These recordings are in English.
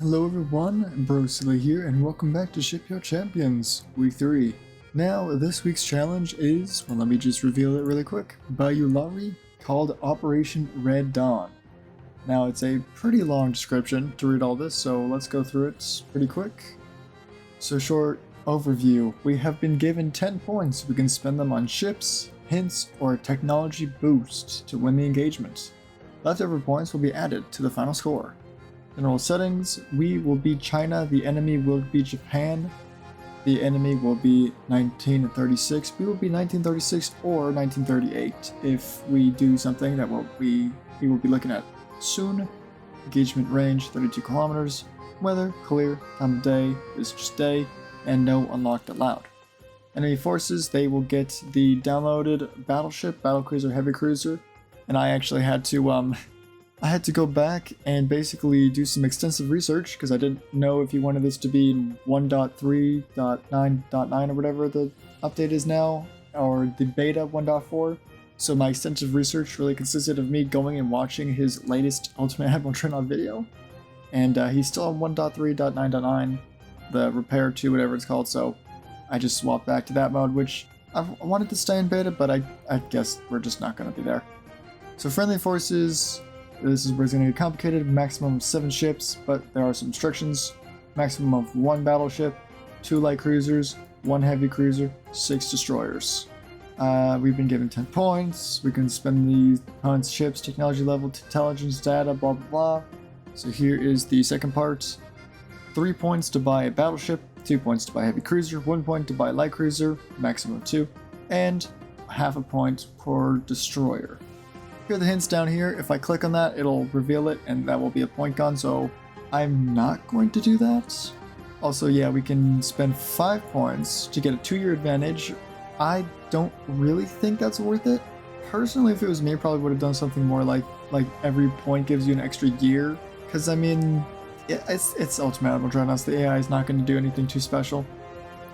Hello everyone, BroSilly here, and welcome back to Shipyard Champions, Week 3. Now, this week's challenge is, well, let me just reveal it really quick, by Yulari, called Operation Red Dawn. Now, it's a pretty long description to read all this, so let's go through it pretty quick. So, short overview, we have been given 10 points. We can spend them on ships, hints, or a technology boost to win the engagement. Leftover points will be added to the final score. General settings, we will be China, the enemy will be Japan, the enemy will be 1936, we will be 1936 or 1938 if we do something that we will be looking at soon. Engagement range 32 kilometers, weather clear, time of day is just day, and no unlocked allowed. Enemy forces, they will get the downloaded Battleship, Battlecruiser, Heavy Cruiser, and I actually had to go back and basically do some extensive research because I didn't know if you wanted this to be in 1.3.9.9 or whatever the update is now, or the beta 1.4. So my extensive research really consisted of me going and watching his latest Ultimate Admiral Trinon video, and he's still on 1.3.9.9, the Repair 2, whatever it's called, so I just swapped back to that mode, which I wanted to stay in beta, but I guess we're just not going to be there. So friendly forces, this is where it's going to get complicated. Maximum of 7 ships, but there are some restrictions. Maximum of 1 battleship, 2 light cruisers, 1 heavy cruiser, 6 destroyers. We've been given 10 points. We can spend the opponent's ships, technology level, intelligence data, blah blah blah. So here is the second part. 3 points to buy a battleship, 2 points to buy a heavy cruiser, 1 point to buy a light cruiser, maximum of 2, and half a point per destroyer. Here are the hints down here. If I click on that, it'll reveal it, and that will be a point gun, so I'm not going to do that. Also, yeah, we can spend 5 points to get a 2-year advantage. I don't really think that's worth it. Personally, if it was me, I probably would have done something more like every point gives you an extra year, because I mean, it's Ultimate Admiral Dreadnoughts. The AI is not going to do anything too special.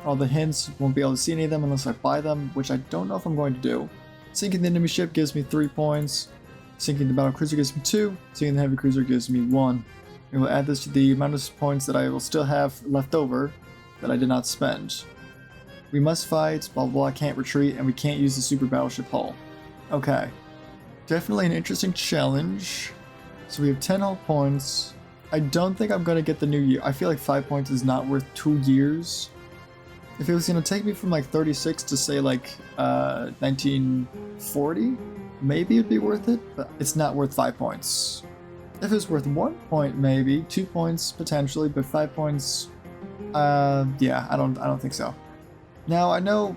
All the hints, won't be able to see any of them unless I buy them, which I don't know if I'm going to do. Sinking the enemy ship gives me 3 points. Sinking the battlecruiser gives me 2. Sinking the heavy cruiser gives me 1. We will add this to the amount of points that I will still have left over that I did not spend. We must fight, blah blah, can't retreat, and we can't use the super battleship hull. Okay. Definitely an interesting challenge. So we have 10 hull points. I don't think I'm going to get the new year. I feel like 5 points is not worth 2 years. If it was going to take me from like 36 to say like 1940, maybe it'd be worth it, but it's not worth 5 points. If it's worth 1 point, maybe 2 points potentially, but 5 points, yeah, I don't think so. Now I know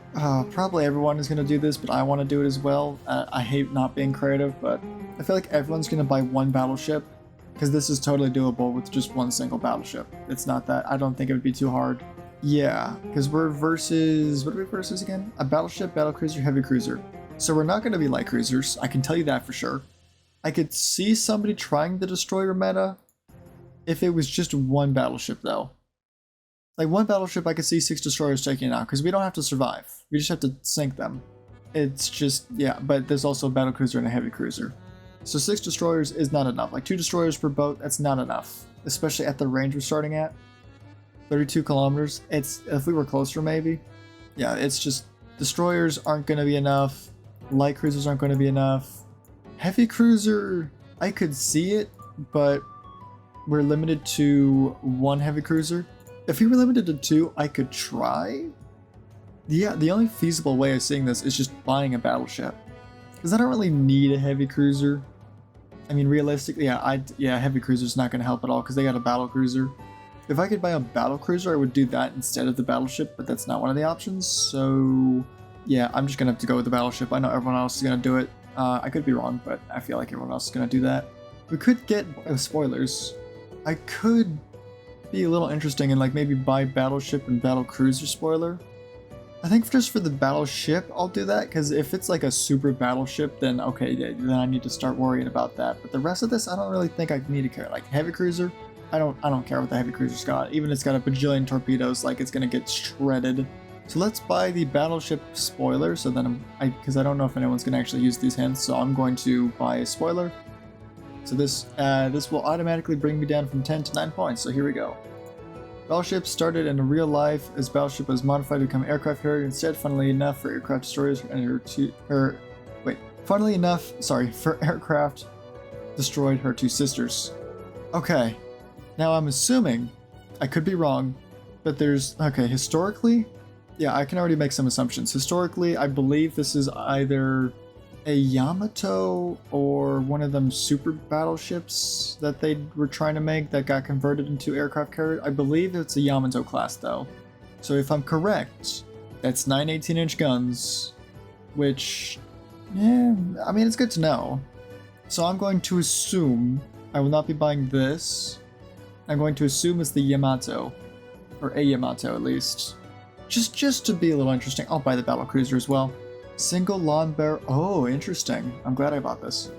probably everyone is going to do this, but I want to do it as well. I hate not being creative, but I feel like everyone's going to buy 1 battleship because this is totally doable with just 1 single battleship. It's not that, I don't think it would be too hard. Yeah, because we're versus, what are we versus again? A battleship, battlecruiser, heavy cruiser. So we're not going to be light cruisers, I can tell you that for sure. I could see somebody trying the destroyer meta if it was just 1 battleship though. Like 1 battleship I could see 6 destroyers taking it out, because we don't have to survive. We just have to sink them. It's just, yeah, but there's also a battlecruiser and a heavy cruiser. So 6 destroyers is not enough. Like 2 destroyers per boat, that's not enough. Especially at the range we're starting at. 32 kilometers. It's, if we were closer maybe. Yeah, it's just, destroyers aren't going to be enough. Light cruisers aren't going to be enough. Heavy cruiser, I could see it, but we're limited to 1 heavy cruiser. If we were limited to 2, I could try. Yeah, the only feasible way of seeing this is just buying a battleship. Because I don't really need a heavy cruiser. I mean, realistically, yeah, heavy cruiser's not going to help at all because they got a battle cruiser. If I could buy a battlecruiser, I would do that instead of the battleship, but that's not one of the options, so yeah, I'm just gonna have to go with the battleship. I know everyone else is gonna do it. I could be wrong, but I feel like everyone else is gonna do that. We could get spoilers. I could be a little interesting and like maybe buy battleship and battlecruiser spoiler. I think just for the battleship, I'll do that, because if it's like a super battleship, then okay, then I need to start worrying about that. But the rest of this, I don't really think I need to care. Like heavy cruiser, I don't care what the heavy cruiser's got. Even if it's got a bajillion torpedoes, like it's gonna get shredded. So let's buy the battleship spoiler. So then because I don't know if anyone's gonna actually use these hints, so I'm going to buy a spoiler. So this will automatically bring me down from 10 to 9 points, so here we go. Battleship started in real life as Battleship was modified to become aircraft carrier instead, funnily enough, for aircraft destroyers for aircraft destroyed her two sisters. Okay, now I'm assuming, I could be wrong, but historically, yeah, I can already make some assumptions. Historically, I believe this is either a Yamato or one of them super battleships that they were trying to make that got converted into aircraft carrier. I believe it's a Yamato class though. So if I'm correct, that's 9 18-inch guns, which, yeah, I mean, it's good to know. So I'm going to assume I will not be buying this. I'm going to assume it's the Yamato, or a Yamato at least. Just to be a little interesting, I'll buy the Battlecruiser as well. Single long barrel. Oh, interesting. I'm glad I bought this.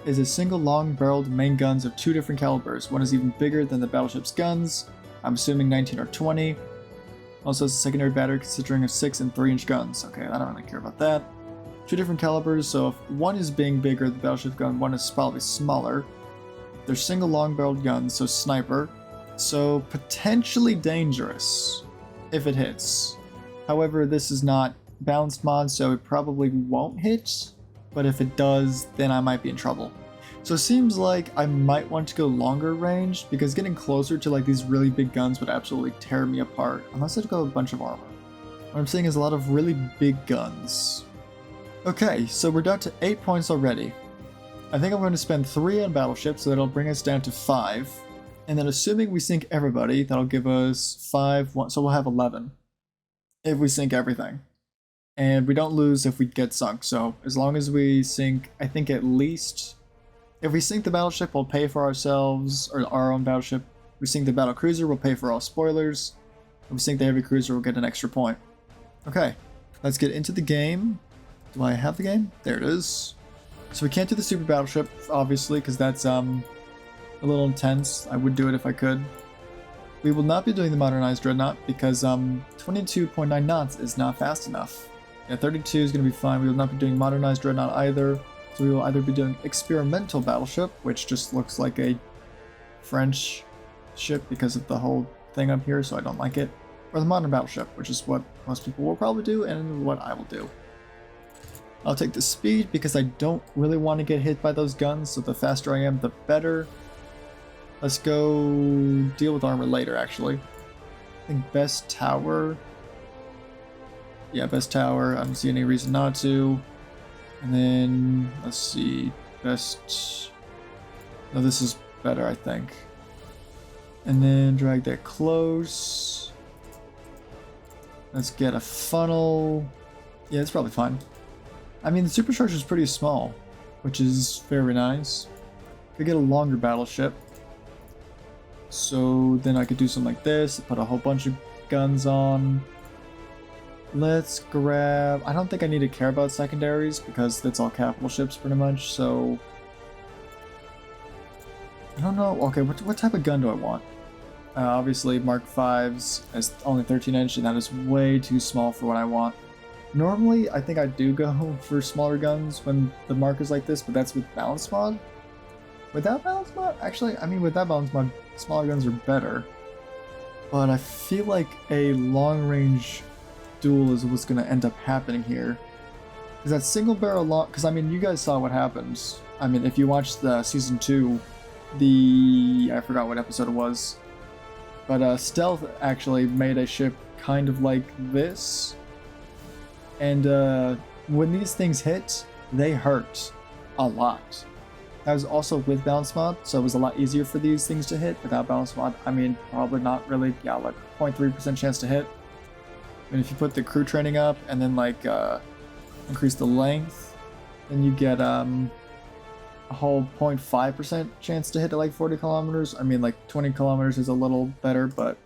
Is a single long-barreled main guns of 2 different calibers. One is even bigger than the battleship's guns. I'm assuming 19 or 20. Also has a secondary battery consisting of 6 and 3-inch guns. Okay, I don't really care about that. 2 different calibers, so if one is being bigger, the battleship gun, one is probably smaller. They're single long-barreled guns, so sniper. So potentially dangerous if it hits. However, this is not balanced mod, so it probably won't hit, but if it does, then I might be in trouble. So it seems like I might want to go longer range, because getting closer to like these really big guns would absolutely tear me apart, unless I'd go with a bunch of armor. What I'm seeing is a lot of really big guns. Okay, so we're down to 8 points already. I think I'm going to spend 3 on Battleship, so that'll bring us down to 5. And then assuming we sink everybody, that'll give us 5, so we'll have 11. If we sink everything. And we don't lose if we get sunk, so as long as we sink, I think at least, if we sink the Battleship, we'll pay for ourselves, or our own Battleship. If we sink the Battlecruiser, we'll pay for all spoilers. If we sink the Heavy Cruiser, we'll get an extra point. Okay, let's get into the game. Do I have the game? There it is. So we can't do the Super Battleship, obviously, because that's a little intense. I would do it if I could. We will not be doing the Modernized Dreadnought, because 22.9 knots is not fast enough. Yeah, 32 is going to be fine. We will not be doing Modernized Dreadnought either. So we will either be doing Experimental Battleship, which just looks like a French ship because of the whole thing up here, so I don't like it. Or the Modern Battleship, which is what most people will probably do, and what I will do. I'll take the speed because I don't really want to get hit by those guns, so the faster I am, the better. Let's go deal with armor later, actually. I think best tower. Yeah, best tower. I don't see any reason not to. And then, let's see, best... No, this is better, I think. And then drag that close. Let's get a funnel. Yeah, it's probably fine. I mean, the supercharger is pretty small, which is very nice. Could get a longer battleship. So then I could do something like this, put a whole bunch of guns on. Let's grab... I don't think I need to care about secondaries, because that's all capital ships pretty much, so... I don't know. Okay, what type of gun do I want? Obviously, Mark 5s as only 13-inch, and that is way too small for what I want. Normally, I think I do go for smaller guns when the mark is like this, but that's with balance mod. Without balance mod? Actually, I mean, without balance mod, smaller guns are better. But I feel like a long-range duel is what's going to end up happening here. Because that single barrel long... Because, I mean, you guys saw what happens. I mean, if you watched the Season 2, I forgot what episode it was. But Stealth actually made a ship kind of like this. And when these things hit, they hurt a lot. That was also with balance mod, so it was a lot easier for these things to hit. Without balance mod, I mean, probably not really, yeah, like 0.3% chance to hit. I mean, if you put the crew training up and then like increase the length, then you get a whole 0.5% chance to hit at like 40 kilometers. I mean, like 20 kilometers is a little better, but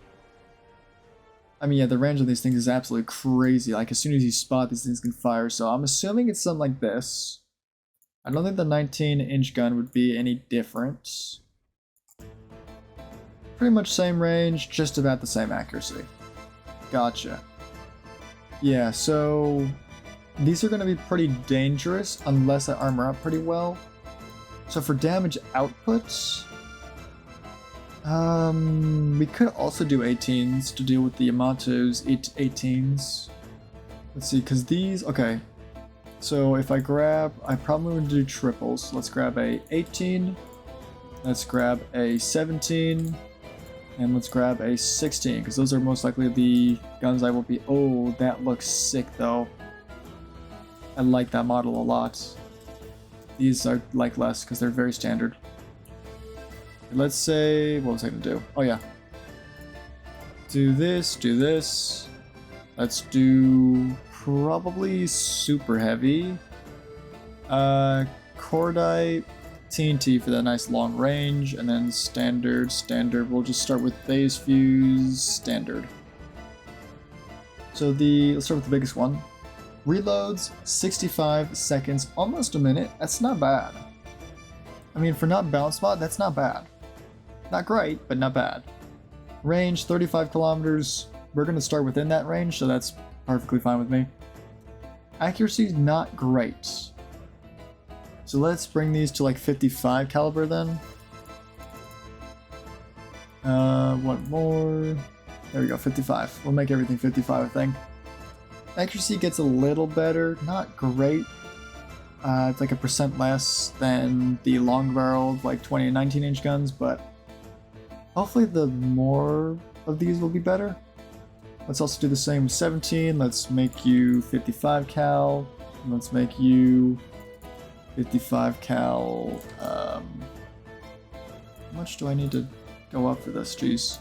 I mean, yeah, the range of these things is absolutely crazy. Like, as soon as you spot, these things can fire. So I'm assuming it's something like this. I don't think the 19-inch gun would be any different. Pretty much same range, just about the same accuracy. Gotcha. Yeah, so these are going to be pretty dangerous unless I armor up pretty well. So for damage output, we could also do 18s to deal with the Yamato's 18s. Let's see, because these, okay. So if I probably would do triples. Let's grab a 18, let's grab a 17, and let's grab a 16, because those are most likely the guns I will be, oh, that looks sick though. I like that model a lot. These are like less because they're very standard. Let's say, what was I gonna do? Oh yeah. Do this, do this. Let's do probably super heavy. Cordite, TNT for that nice long range, and then standard. We'll just start with base fuse, standard. So let's start with the biggest one. Reloads, 65 seconds, almost a minute. That's not bad. I mean, for not balance mod, that's not bad. Not great, but not bad. Range, 35 kilometers. We're going to start within that range, so that's perfectly fine with me. Accuracy, not great. So let's bring these to like 55 caliber then. One more. There we go, 55. We'll make everything 55, I think. Accuracy gets a little better, not great. It's like a % less than the long barreled like 20 and 19-inch guns, but hopefully the more of these will be better. Let's also do the same with 17. Let's make you 55 cal. Let's make you 55 cal. How much do I need to go up for this? Jeez.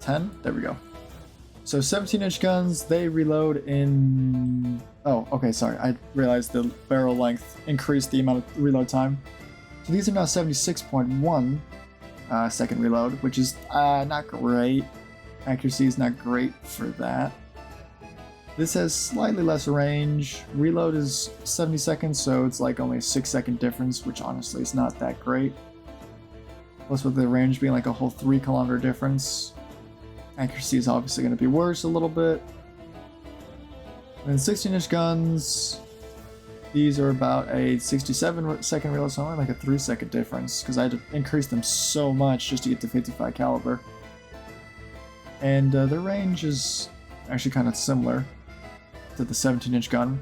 10? There we go. So 17-inch guns, they reload in... Oh, okay, sorry. I realized the barrel length increased the amount of reload time. So these are now 76.1 second reload, which is not great. Accuracy is not great for that. This has slightly less range. Reload is 70 seconds, so it's like only a 6-second difference, which honestly is not that great. Plus with the range being like a whole 3 kilometer difference. Accuracy is obviously going to be worse a little bit. And then 16-inch guns, these are about a 67-second reload, so only like a 3-second difference, because I had to increase them so much just to get to 55 caliber. And their range is actually kind of similar to the 17-inch gun,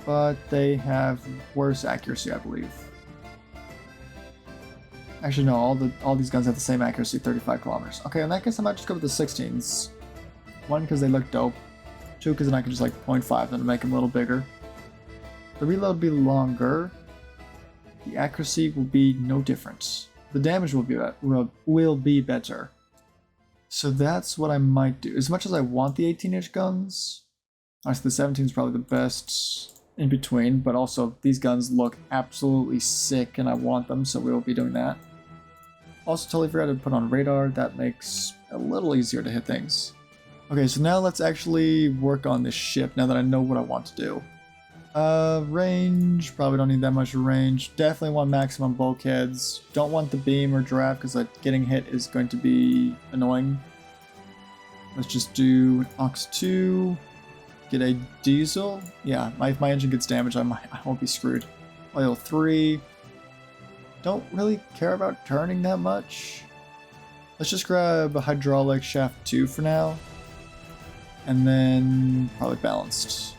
but they have worse accuracy, I believe. Actually, no, all these guns have the same accuracy, 35 kilometers. Okay, in that case, I might just go with the 16s. 1, because they look dope. 2, because then I can just like 0.5 them to make them a little bigger. The reload will be longer. The accuracy will be no different. The damage will be better. So that's what I might do. As much as I want the 18-inch guns, honestly, the 17 is probably the best in between, but also these guns look absolutely sick and I want them, so we will be doing that. Also totally forgot to put on radar. That makes it a little easier to hit things. Okay, so now let's actually work on this ship now that I know what I want to do. Range, probably don't need that much range. Definitely want maximum bulkheads. Don't want the beam or draft because getting hit is going to be annoying. Let's just do an Ox 2. Get a diesel. Yeah, if my engine gets damaged, I won't be screwed. Oil 3. Don't really care about turning that much. Let's just grab a hydraulic shaft 2 for now. And then probably balanced.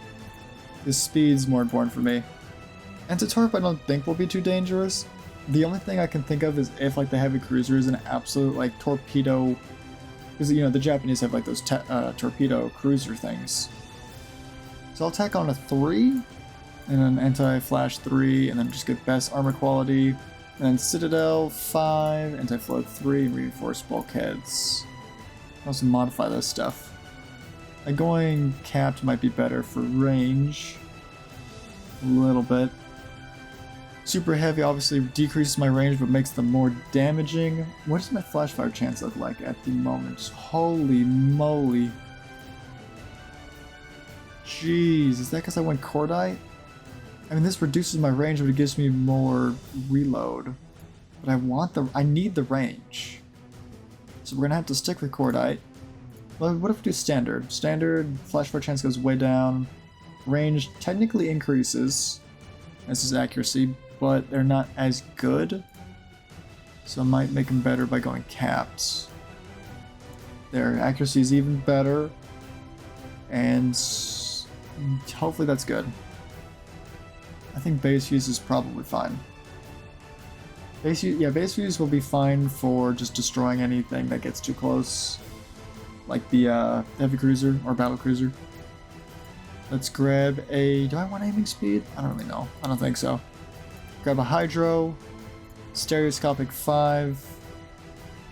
The speed's more important for me. Anti-torp I don't think will be too dangerous. The only thing I can think of is if like the heavy cruiser is an absolute like torpedo, because you know the Japanese have like those torpedo cruiser things. So I'll tack on a 3, and an anti-flash 3, and then just get best armor quality, and then Citadel 5, anti-float 3, and reinforced bulkheads. I'll also modify this stuff. Going capped might be better for range. A little bit. Super heavy obviously decreases my range but makes them more damaging. What does my flash fire chance look like at the moment? Holy moly. Jeez, is that because I went cordite? I mean, this reduces my range but it gives me more reload. But I need the range. So we're gonna have to stick with cordite. Well, what if we do standard? Standard, flash fire chance goes way down. Range technically increases. This is accuracy, but they're not as good. So I might make them better by going capped. Their accuracy is even better. And hopefully that's good. I think base fuse is probably fine. Base fuse will be fine for just destroying anything that gets too close. Like the heavy cruiser or battlecruiser. Let's grab a... Do I want aiming speed? I don't really know. I don't think so. Grab a hydro. Stereoscopic 5.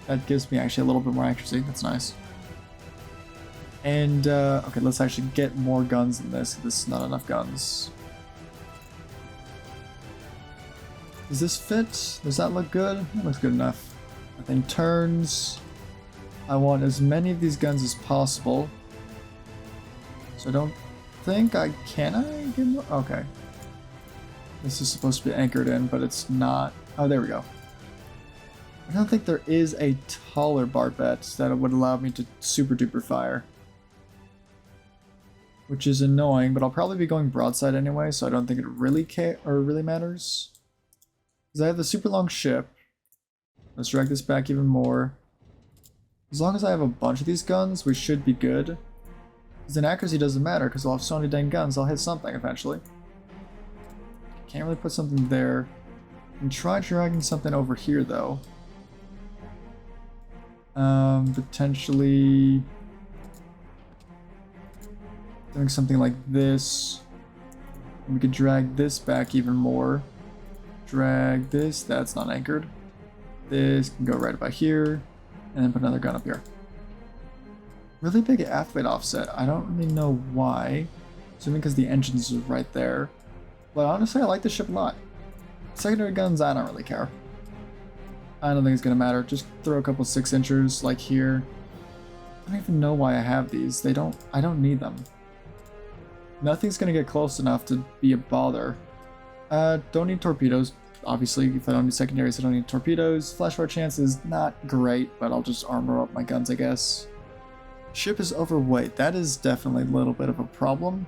That gives me actually a little bit more accuracy. That's nice. And, okay, let's actually get more guns than this. This is not enough guns. Does this fit? Does that look good? That looks good enough. I think turns. I want as many of these guns as possible. So I don't think I... Can I get more? Okay. This is supposed to be anchored in, but it's not. Oh, there we go. I don't think there is a taller barbette that would allow me to super duper fire. Which is annoying, but I'll probably be going broadside anyway, so I don't think it really really matters. Because I have the super long ship. Let's drag this back even more. As long as I have a bunch of these guns, we should be good. Because then accuracy doesn't matter, because I'll have so many dang guns, I'll hit something eventually. Can't really put something there. And try dragging something over here, though. Potentially... doing something like this. And we could drag this back even more. Drag this, that's not anchored. This can go right about here. And then put another gun up here. Really big aft weight offset. I don't really know why. Assuming because the engines are right there. But honestly, I like this ship a lot. Secondary guns, I don't really care. I don't think it's gonna matter. Just throw a couple 6-inchers like here. I don't even know why I have these. I don't need them. Nothing's gonna get close enough to be a bother. Don't need torpedoes. Obviously, if I don't need secondaries, I don't need torpedoes. Flash fire chance is not great, but I'll just armor up my guns, I guess. Ship is overweight. That is definitely a little bit of a problem.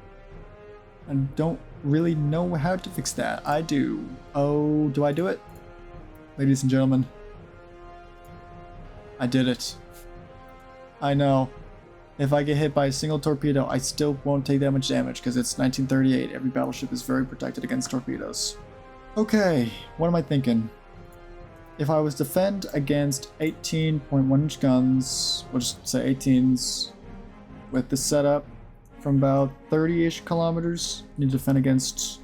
I don't really know how to fix that. I do. Oh, do I do it? Ladies and gentlemen. I did it. I know. If I get hit by a single torpedo, I still won't take that much damage because it's 1938. Every battleship is very protected against torpedoes. Okay, what am I thinking? If I was to defend against 18.1-inch guns, we'll just say 18s, with the setup from about 30-ish kilometers, I need to defend against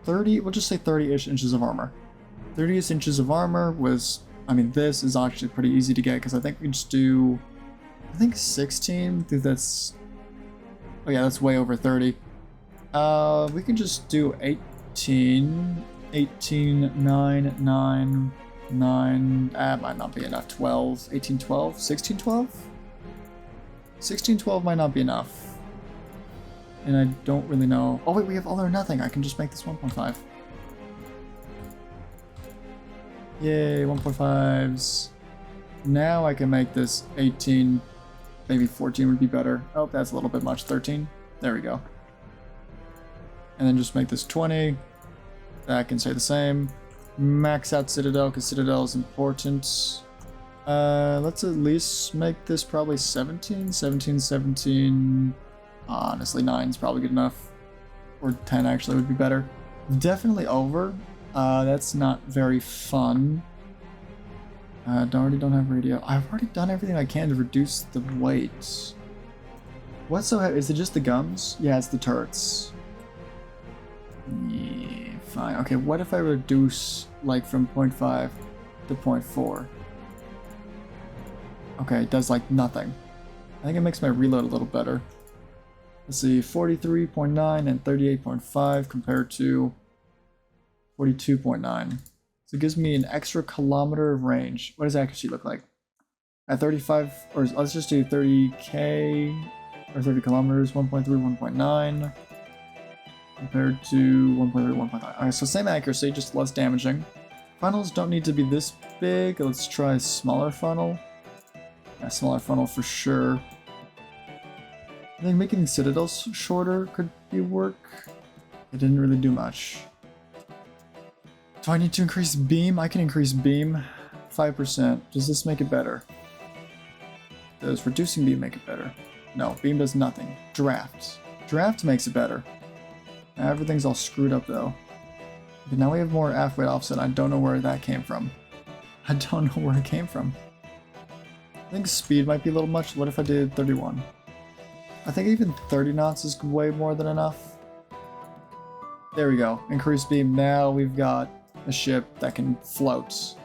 30, we'll just say 30-ish inches of armor. 30-ish inches of armor was, I mean, this is actually pretty easy to get because I think we just do, I think 16, I think that's, oh yeah, that's way over 30. We can just do 18, 9, 9, might not be enough, 12, 18, 12, 16, 12? 16, 12 might not be enough. And I don't really know. Oh wait, we have all or nothing. I can just make this 1.5. Yay, 1.5s. Now I can make this 18, maybe 14 would be better. Oh, that's a little bit much, 13. There we go. And then just make this 20. That can stay the same. Max out Citadel, because Citadel is important. Let's at least make this probably 17. 17. Honestly, 9 is probably good enough. Or 10 actually would be better. Definitely over. That's not very fun. Already don't have radio. I've already done everything I can to reduce the weight. What's so heavy? Is it just the guns? Yeah, it's the turrets. Yeah, fine. Okay, what if I reduce like from 0.5 to 0.4? Okay, it does like nothing. I think it makes my reload a little better. Let's see, 43.9 and 38.5 compared to 42.9. So it gives me an extra kilometer of range. What does accuracy look like? At 35, or let's just do 30k, or 30 kilometers, 1.3, 1.9, compared to 1.3, 1.9. Alright, so same accuracy, just less damaging. Funnels don't need to be this big. Let's try a smaller funnel. Yeah, smaller funnel for sure. I think making citadels shorter could be work. It didn't really do much. Do I need to increase beam? I can increase beam 5%. Does this make it better? Does reducing beam make it better? No, beam does nothing. Draft. Draft makes it better. Everything's all screwed up though. Okay, now we have more aft weight offset. I don't know where that came from. I don't know where it came from. I think speed might be a little much. What if I did 31? I think even 30 knots is way more than enough. There we go. Increased beam. Now we've got a ship that can float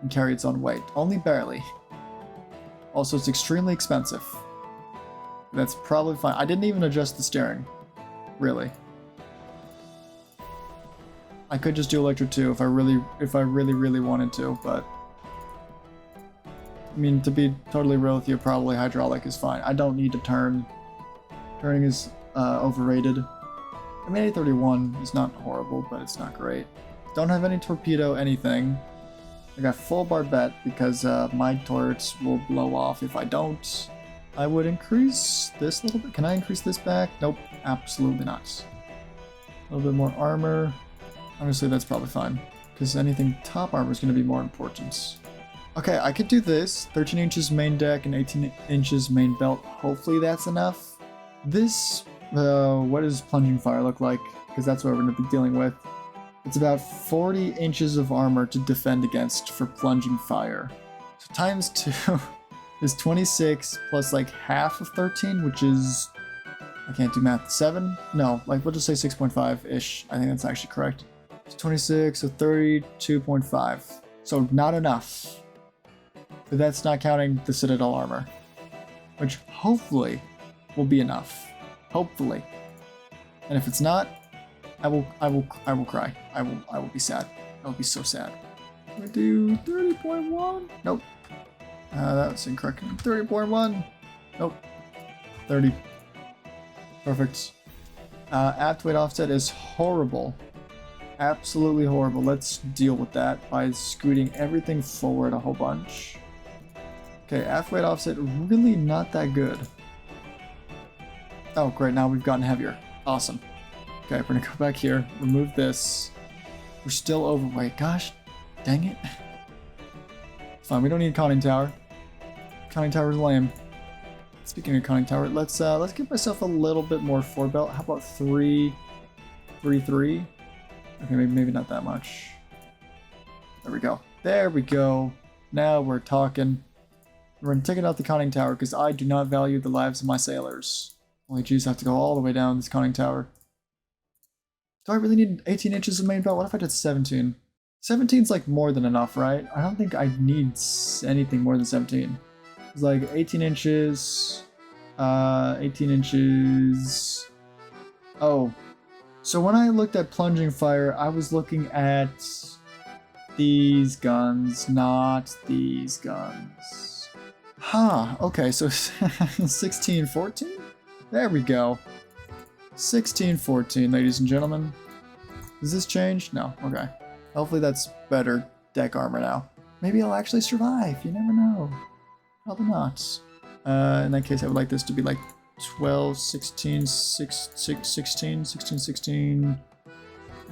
and carry its own weight. Only barely. Also, it's extremely expensive. That's probably fine. I didn't even adjust the steering. Really. I could just do Electro 2 if I really wanted to, but I mean, to be totally real with you, probably hydraulic is fine. I don't need to turn. Turning is overrated. I mean, A31 is not horrible, but it's not great. Don't have any torpedo, anything. I got full barbette because my turrets will blow off if I don't. I would increase this a little bit. Can I increase this back? Nope, absolutely not. A little bit more armor. Honestly, that's probably fine, because anything top armor is going to be more important. Okay, I could do this. 13 inches main deck and 18 inches main belt. Hopefully that's enough. This, what does plunging fire look like? Because that's what we're going to be dealing with. It's about 40 inches of armor to defend against for plunging fire. So times 2 is 26 plus like half of 13, which is, I can't do math, 7? No, like we'll just say 6.5-ish. I think that's actually correct. It's 26, so 32.5. So not enough. But that's not counting the Citadel armor, which hopefully will be enough. Hopefully. And if it's not, I will cry. I will be sad. I will be so sad. We do 30.1? Nope. That's incorrect. 30.1? Nope. 30. Perfect. Aft weight offset is horrible. Absolutely horrible. Let's deal with that by scooting everything forward a whole bunch. Okay, aft weight offset really not that good. Oh, great. Now we've gotten heavier. Awesome. Okay, we're gonna go back here, remove this. We're still overweight. Gosh, dang it. It's fine, we don't need a conning tower. Conning tower's lame. Speaking of conning tower, let's give myself a little bit more forward belt. How about 3, 3, 3? Okay, maybe not that much. There we go. There we go. Now we're talking. We're gonna take it out the conning tower because I do not value the lives of my sailors. Only Jews have to go all the way down this conning tower. Do I really need 18 inches of main belt? What if I did 17? 17's like more than enough, right? I don't think I need anything more than 17. It's like 18 inches, 18 inches. Oh, so when I looked at plunging fire, I was looking at these guns, not these guns. Huh, okay, so 16, 14? There we go. 16, 14, ladies and gentlemen. Does this change? No, okay. Hopefully that's better deck armor now. Maybe I'll actually survive, you never know. Probably not. In that case, I would like this to be like 12, 16, 16, 16,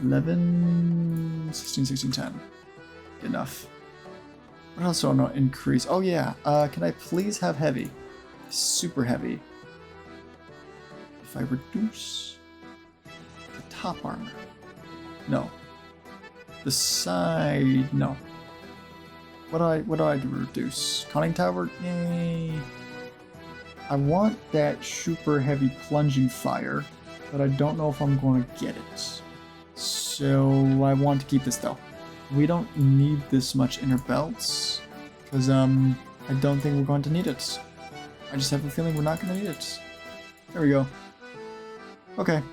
11, 16, 16, 10. Good enough. What else do I want to increase? Oh yeah, can I please have heavy? Super heavy. If I reduce the top armor. No. The side, no. What do I do to reduce? Conning tower? Yay. I want that super heavy plunging fire, but I don't know if I'm going to get it. So I want to keep this though. We don't need this much inner belts, because I don't think we're going to need it. I just have a feeling we're not going to need it. There we go. Okay.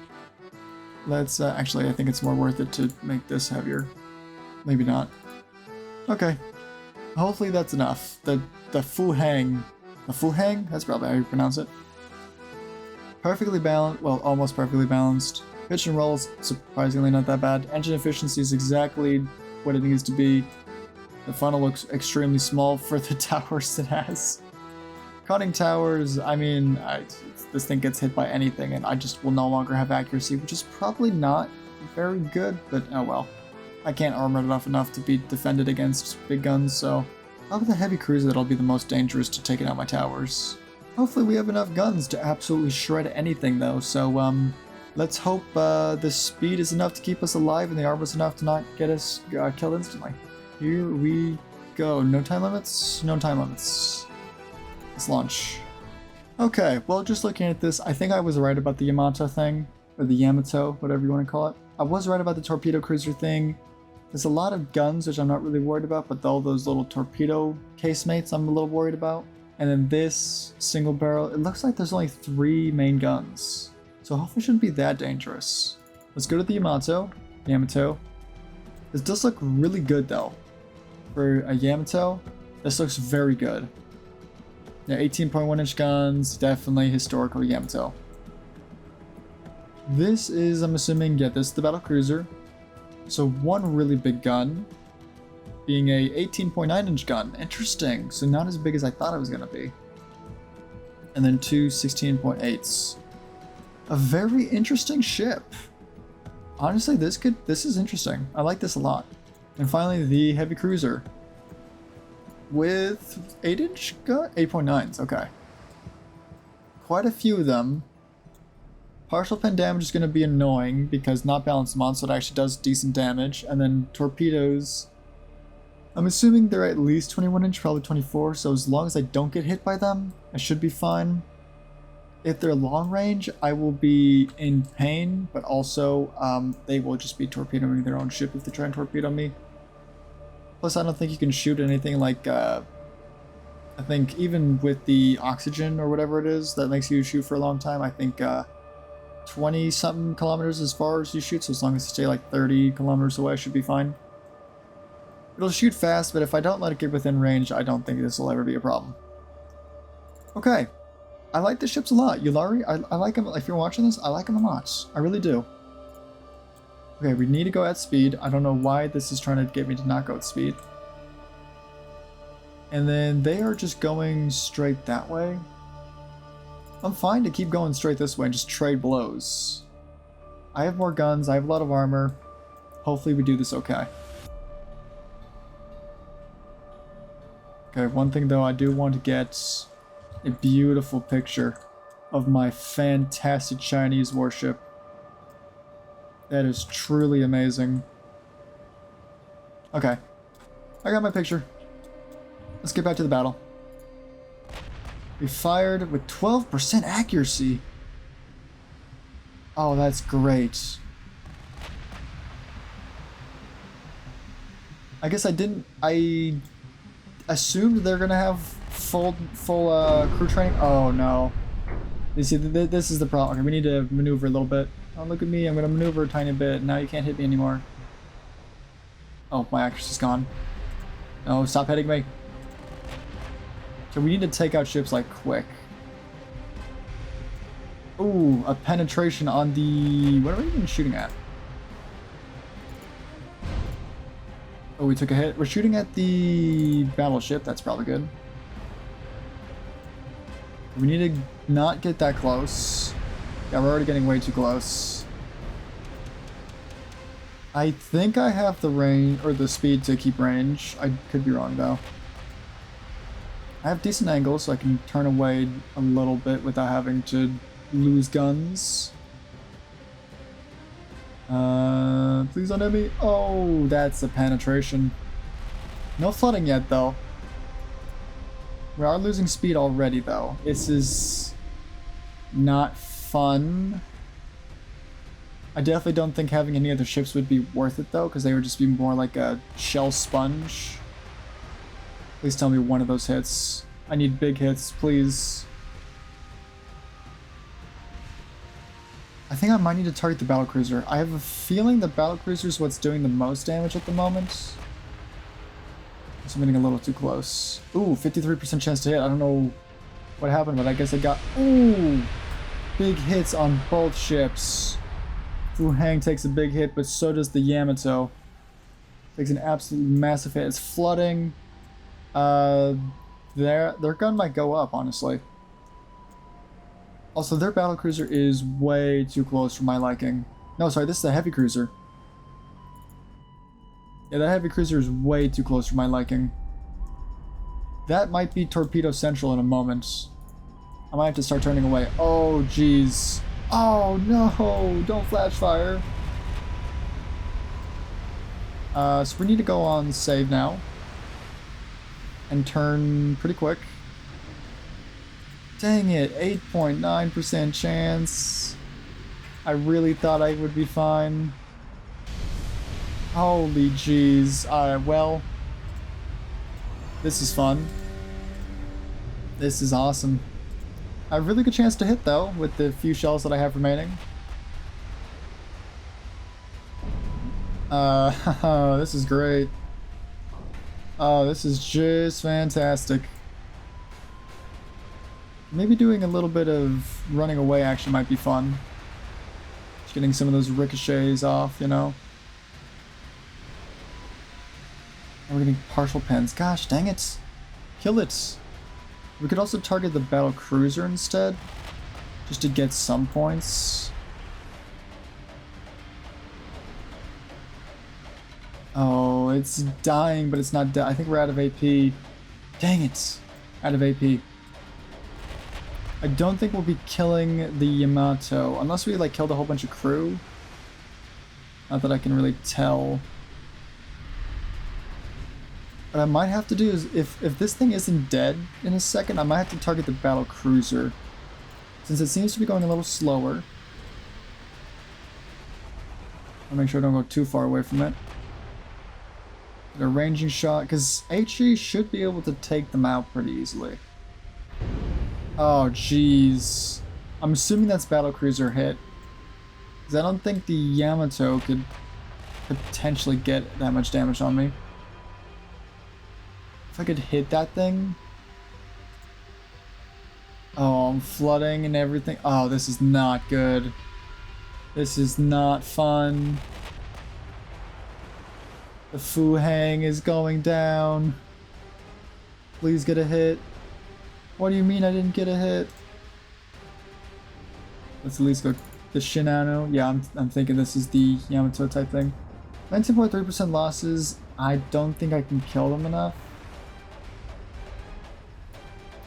Let's, actually, I think it's more worth it to make this heavier. Maybe not. Okay. Hopefully that's enough. The full hang. The full hang? That's probably how you pronounce it. Perfectly balanced. Well, almost perfectly balanced. Pitch and rolls, surprisingly not that bad. Engine efficiency is exactly what it needs to be. The funnel looks extremely small for the towers it has. Conning towers, I mean, this thing gets hit by anything and I just will no longer have accuracy, which is probably not very good, but oh well. I can't armor it up enough to be defended against big guns, so probably the heavy cruiser that'll be the most dangerous to take out my towers. Hopefully we have enough guns to absolutely shred anything though, so let's hope the speed is enough to keep us alive and the armor's enough to not get us killed instantly. Here we go. No time limits? No time limits. Let's launch. Okay, well, just looking at this, I think I was right about the Yamato thing, or the Yamato, whatever you want to call it. I was right about the torpedo cruiser thing. There's a lot of guns, which I'm not really worried about, but all those little torpedo casemates I'm a little worried about. And then this single barrel, it looks like there's only 3 main guns. So hopefully it shouldn't be that dangerous. Let's go to the Yamato. This does look really good though. For a Yamato, this looks very good. Yeah, 18.1 inch guns, definitely historical Yamato. This is, I'm assuming, yeah, this is the Battlecruiser. So one really big gun, being a 18.9 inch gun. Interesting, so not as big as I thought it was gonna be. And then 2 16.8s. A very interesting ship. Honestly, this is interesting. I like this a lot. And finally, the heavy cruiser. With 8 inch gun? 8.9s, okay. Quite a few of them. Partial pen damage is going to be annoying because not balanced them on, so it actually does decent damage. And then torpedoes, I'm assuming they're at least 21 inch, probably 24, so as long as I don't get hit by them, I should be fine. If they're long range, I will be in pain, but also they will just be torpedoing their own ship if they try and torpedo me. Plus, I don't think you can shoot anything like, I think even with the oxygen or whatever it is that makes you shoot for a long time, I think 20-something kilometers as far as you shoot, so as long as you stay like 30 kilometers away, I should be fine. It'll shoot fast, but if I don't let it get within range, I don't think this will ever be a problem. Okay. I like the ships a lot. Yulari, I like them. If you're watching this, I like them a lot. I really do. Okay, we need to go at speed. I don't know why this is trying to get me to not go at speed. And then they are just going straight that way. I'm fine to keep going straight this way and just trade blows. I have more guns. I have a lot of armor. Hopefully we do this okay. Okay, one thing though, I do want to get a beautiful picture of my fantastic Chinese warship. That is truly amazing. Okay, I got my picture. Let's get back to the battle. We fired with 12% accuracy. Oh, that's great. I guess I assumed they're gonna have full crew training. Oh no. You see, this is the problem. Okay, we need to maneuver a little bit. Oh, look at me. I'm gonna maneuver a tiny bit. Now you can't hit me anymore. Oh, my accuracy's gone. No, stop hitting me. So we need to take out ships like quick. Ooh, a penetration on the... What are we even shooting at? Oh, we took a hit. We're shooting at the battleship. That's probably good. We need to not get that close. Yeah, we're already getting way too close. I think I have the range, or the speed to keep range. I could be wrong though. I have decent angles, so I can turn away a little bit without having to lose guns. Please don't hit me. Oh, that's a penetration. No flooding yet though. We are losing speed already though. This is not fun. I definitely don't think having any other ships would be worth it though, because they would just be more like a shell sponge. Please tell me one of those hits. I need big hits, please. I think I might need to target the Battlecruiser. I have a feeling the Battlecruiser is what's doing the most damage at the moment. I'm getting a little too close. Ooh, 53% chance to hit. I don't know what happened, but I guess I got... Ooh! Big hits on both ships. Fu Hang takes a big hit, but so does the Yamato. Takes an absolute massive hit. It's flooding. Their gun might go up, honestly. Also, their Battlecruiser is way too close for my liking. No, sorry, this is a heavy cruiser. Yeah, that heavy cruiser is way too close for my liking. That might be torpedo central in a moment. I might have to start turning away. Oh, jeez. Oh, no! Don't flash fire. So we need to go on save now. And turn pretty quick. Dang it, 8.9% chance. I really thought I would be fine. Holy jeez. Alright, well. This is fun. This is awesome. I have a really good chance to hit though, with the few shells that I have remaining. This is great. Oh, this is just fantastic. Maybe doing a little bit of running away actually might be fun. Just getting some of those ricochets off, you know. And we're getting partial pens. Gosh, dang it. Kill it. We could also target the Battlecruiser instead, just to get some points. Oh, it's dying, but it's not dead. I think we're out of AP. Dang it. Out of AP. I don't think we'll be killing the Yamato, unless we like killed a whole bunch of crew. Not that I can really tell. What I might have to do is, if this thing isn't dead in a second, I might have to target the Battlecruiser. Since it seems to be going a little slower. I'll make sure I don't go too far away from it. Get a ranging shot, because HE should be able to take them out pretty easily. Oh, jeez. I'm assuming that's Battlecruiser hit. Because I don't think the Yamato could potentially get that much damage on me. If I could hit that thing. Oh, I'm flooding and everything. Oh, this is not good. This is not fun. The Fu Hang is going down. Please get a hit. What do you mean I didn't get a hit? Let's at least go the Shinano. Yeah, I'm thinking this is the Yamato type thing. 19.3% losses. I don't think I can kill them enough.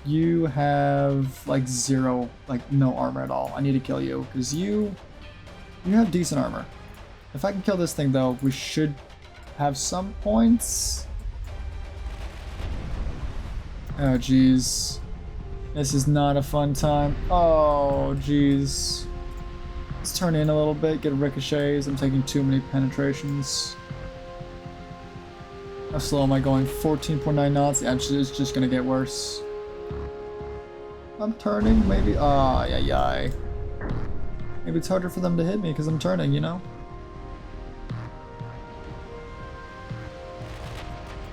You have like zero, like no armor at all. I need to kill you because you have decent armor. If I can kill this thing though, we should have some points. Oh jeez. This is not a fun time. Oh jeez. Let's turn in a little bit, get ricochets. I'm taking too many penetrations. How slow am I going? 14.9 knots. Actually, it's just gonna get worse. I'm turning, maybe. Ah, yeah. Maybe it's harder for them to hit me because I'm turning, you know?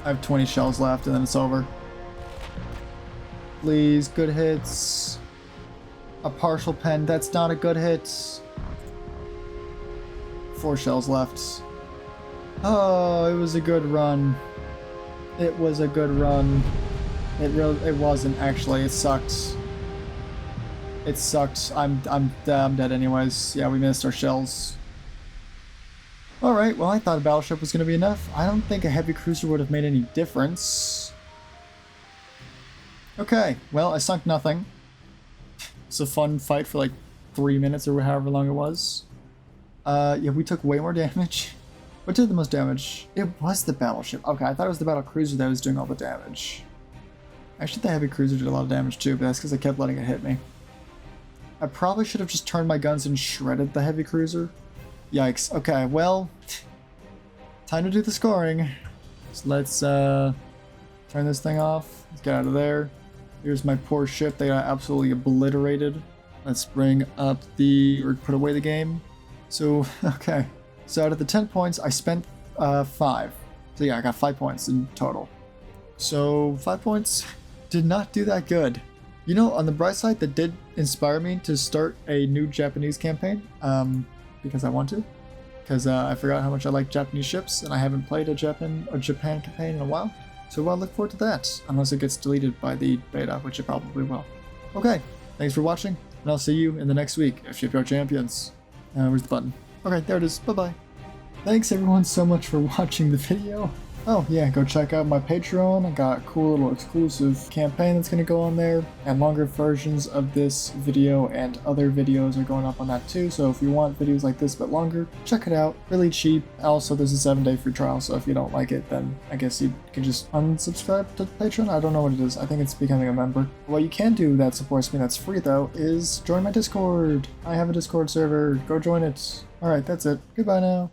I have 20 shells left and then it's over. Please, good hits. A partial pen, that's not a good hit. 4 shells left. Oh, it was a good run. It was a good run. It wasn't actually, it sucked. It sucked. I'm dead anyways. Yeah, we missed our shells. Alright, well I thought a battleship was going to be enough. I don't think a heavy cruiser would have made any difference. Okay, well I sunk nothing. It's a fun fight for like 3 minutes or however long it was. Yeah, we took way more damage. What did the most damage? It was the battleship. Okay, I thought it was the battlecruiser that was doing all the damage. Actually, the heavy cruiser did a lot of damage too, but that's because I kept letting it hit me. I probably should have just turned my guns and shredded the heavy cruiser. Yikes. Okay, well, time to do the scoring. So let's turn this thing off. Let's get out of there. Here's my poor ship. They got absolutely obliterated. Let's bring up or put away the game. So, okay. So out of the 10 points, I spent 5. So yeah, I got 5 points in total. So 5 points did not do that good. You know, on the bright side, that did inspire me to start a new Japanese campaign, because I want to. Because I forgot how much I like Japanese ships, and I haven't played a Japan campaign in a while. So I look forward to that, unless it gets deleted by the beta, which it probably will. Okay, thanks for watching, and I'll see you in the next week of Shipyard Champions. Where's the button? Okay, there it is. Bye-bye. Thanks everyone so much for watching the video. Oh yeah, go check out my Patreon. I got a cool little exclusive campaign that's going to go on there, and longer versions of this video and other videos are going up on that too, so if you want videos like this but longer, check it out. Really cheap. Also, there's a 7-day free trial, so if you don't like it, then I guess you can just unsubscribe to Patreon. I don't know what it is. I think it's becoming a member. What you can do that supports me that's free though is join my Discord. I have a Discord server. Go join it. Alright, that's it. Goodbye now.